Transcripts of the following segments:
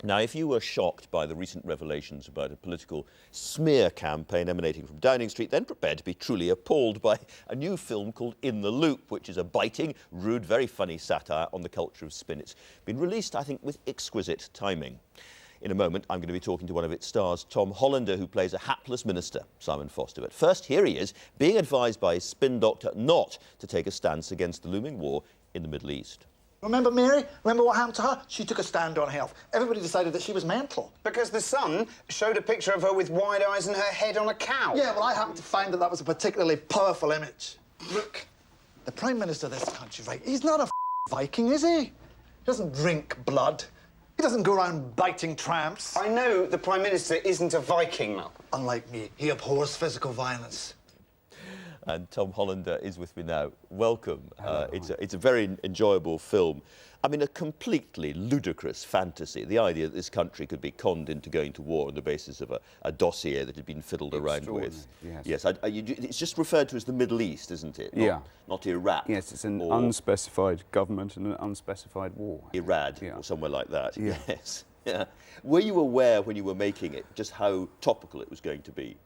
Now, if you were shocked by the recent revelations about a political smear campaign emanating from Downing Street, then prepare to be truly appalled by a new film called In the Loop, which is a biting, rude, very funny satire on the culture of spin. It's been released, I think, with exquisite timing. In a moment, I'm going to be talking to one of its stars, Tom Hollander, who plays a hapless minister, Simon Foster. But first, here he is, being advised by his spin doctor not to take a stance against the looming war in the Middle East. Remember Mary? Remember what happened to her? She took a stand on health. Everybody decided that she was mental. Because the Sun showed a picture of her with wide eyes and her head on a cow. Yeah, well, I happened to find that that was a particularly powerful image. Look, the Prime Minister of this country, right, he's not a Viking, is he? He doesn't drink blood. He doesn't go around biting tramps. I know the Prime Minister isn't a Viking, Mel. Unlike me, he abhors physical violence. And Tom Hollander is with me now. Welcome. It's a very enjoyable film. I mean, a completely ludicrous fantasy. The idea that this country could be conned into going to war on the basis of a dossier that had been fiddled around with. Yes. It's just referred to as the Middle East, isn't it? Not Iraq. Yes, it's an unspecified government and an unspecified war. Irad, or somewhere like that. Yeah. Yes. Yeah. Were you aware when you were making it just how topical it was going to be?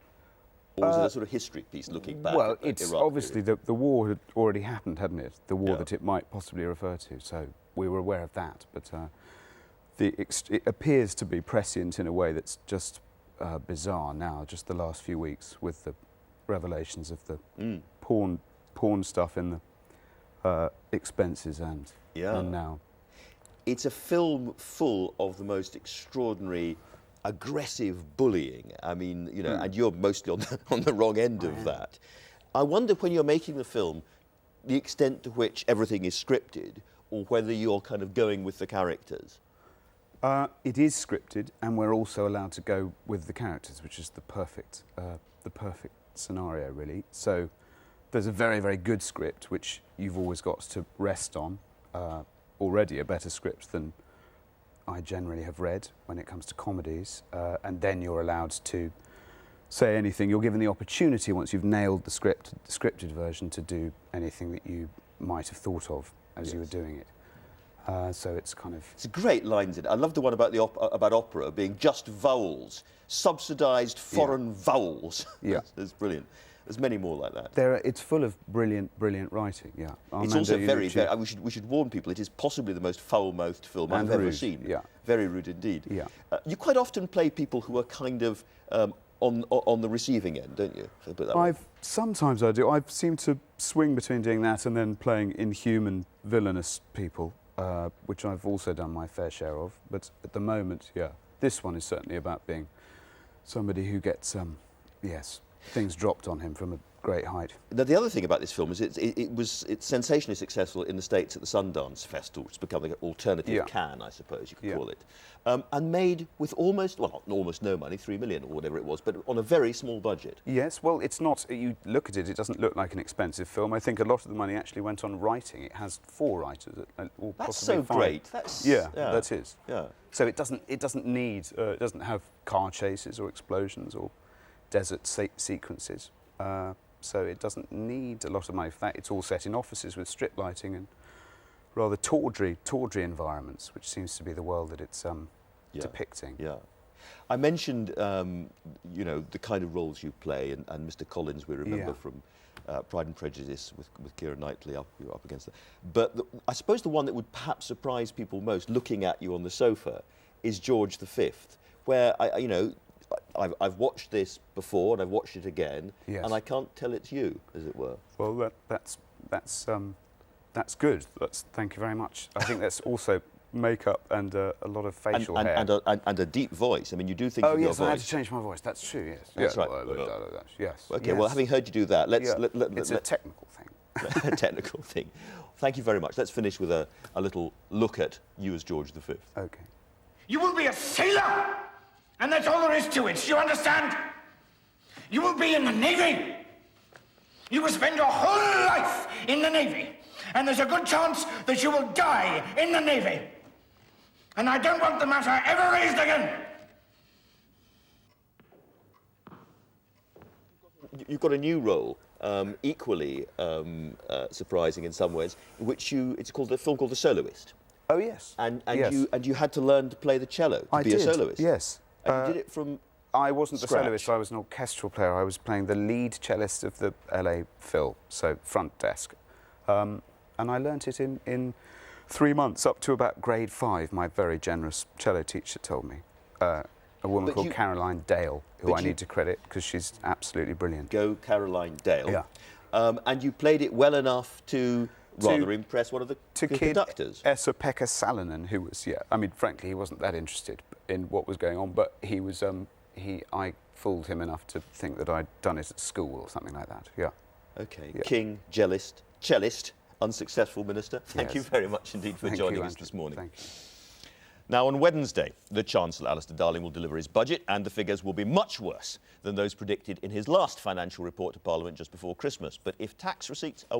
Or was it a sort of history piece looking back? Well, at it's Iraq obviously the war had already happened, hadn't it? The war Yeah. that it might possibly refer to. So we were aware of that. But it appears to be prescient in a way that's just bizarre now, just the last few weeks with the revelations of the porn stuff in the expenses and now. It's a film full of the most extraordinary aggressive bullying. I mean, you know, and you're mostly on the wrong end of that. I wonder when you're making the film, the extent to which everything is scripted, or whether you're kind of going with the characters. It is scripted, and we're also allowed to go with the characters, which is the perfect scenario, really. So there's a very, very good script, which you've always got to rest on. Already a better script than I generally have read when it comes to comedies, and then you're allowed to say anything. You're given the opportunity, once you've nailed the scripted version, to do anything that you might have thought of as you were doing it. So it's kind of... It's great lines in it. I love the one about about opera being just vowels, subsidised foreign vowels. Yeah. That's brilliant. There's many more like that. It's full of brilliant writing, yeah. It's also very, we should warn people, it is possibly the most foul-mouthed film I've ever seen. Yeah. Very rude indeed. Yeah. You quite often play people who are kind of on the receiving end, don't you? Sometimes I do. I've seemed to swing between doing that and then playing inhuman, villainous people, which I've also done my fair share of. But at the moment, yeah, this one is certainly about being somebody who gets, things dropped on him from a great height. Now, the other thing about this film is it's sensationally successful in the States at the Sundance Festival, which has become an alternative Cannes, I suppose you could call it, and made with almost no money, 3 million or whatever it was, but on a very small budget. Yes, well, it's not, you look at it, it doesn't look like an expensive film. I think a lot of the money actually went on writing. It has 4 writers, or That's possibly so 5. great. That is. Yeah. So it doesn't need, it doesn't have car chases or explosions or desert sequences. So it doesn't need a lot of money for that. It's all set in offices with strip lighting and rather tawdry environments, which seems to be the world that it's depicting. Yeah. I mentioned, the kind of roles you play, and Mr. Collins we remember from Pride and Prejudice with Keira Knightley up against that. But I suppose the one that would perhaps surprise people most, looking at you on the sofa, is George V, where I've watched this before and I've watched it again, and I can't tell it's you, as it were. Well, that's good. Thank you very much. I think that's also makeup and a lot of facial hair. And a deep voice. I mean, you do think of your yes, voice. I had to change my voice. That's true, yes. That's right. Yes. Okay, well, having heard you do that, let's... It's a technical thing. A technical thing. Thank you very much. Let's finish with a little look at you as George V. Okay. You will be a sailor! And that's all there is to it, you understand? You will be in the Navy. You will spend your whole life in the Navy. And there's a good chance that you will die in the Navy. And I don't want the matter ever raised again. You've got a new role, equally surprising in some ways, which it's called a film called The Soloist. Oh, yes. And yes. you had to learn to play the cello to I be did, a soloist. yes. And you did it from I wasn't the scratch. soloist, I was an orchestral player. I was playing the lead cellist of the LA Phil, so front desk. And I learnt it in 3 months, up to about grade 5, my very generous cello teacher told me. A woman called Caroline Dale, who I need to credit because she's absolutely brilliant. Go Caroline Dale. Yeah. And you played it well enough to rather impress one of the conductors. Esa-Pekka Salonen, who was, I mean, frankly, he wasn't that interested in what was going on, but he was, I fooled him enough to think that I'd done it at school or something like that, yeah. Okay, Yeah. King, cellist, unsuccessful minister. Thank you very much indeed for joining us this morning. Thank you. Now, on Wednesday, the Chancellor, Alistair Darling, will deliver his budget, and the figures will be much worse than those predicted in his last financial report to Parliament just before Christmas. But if tax receipts are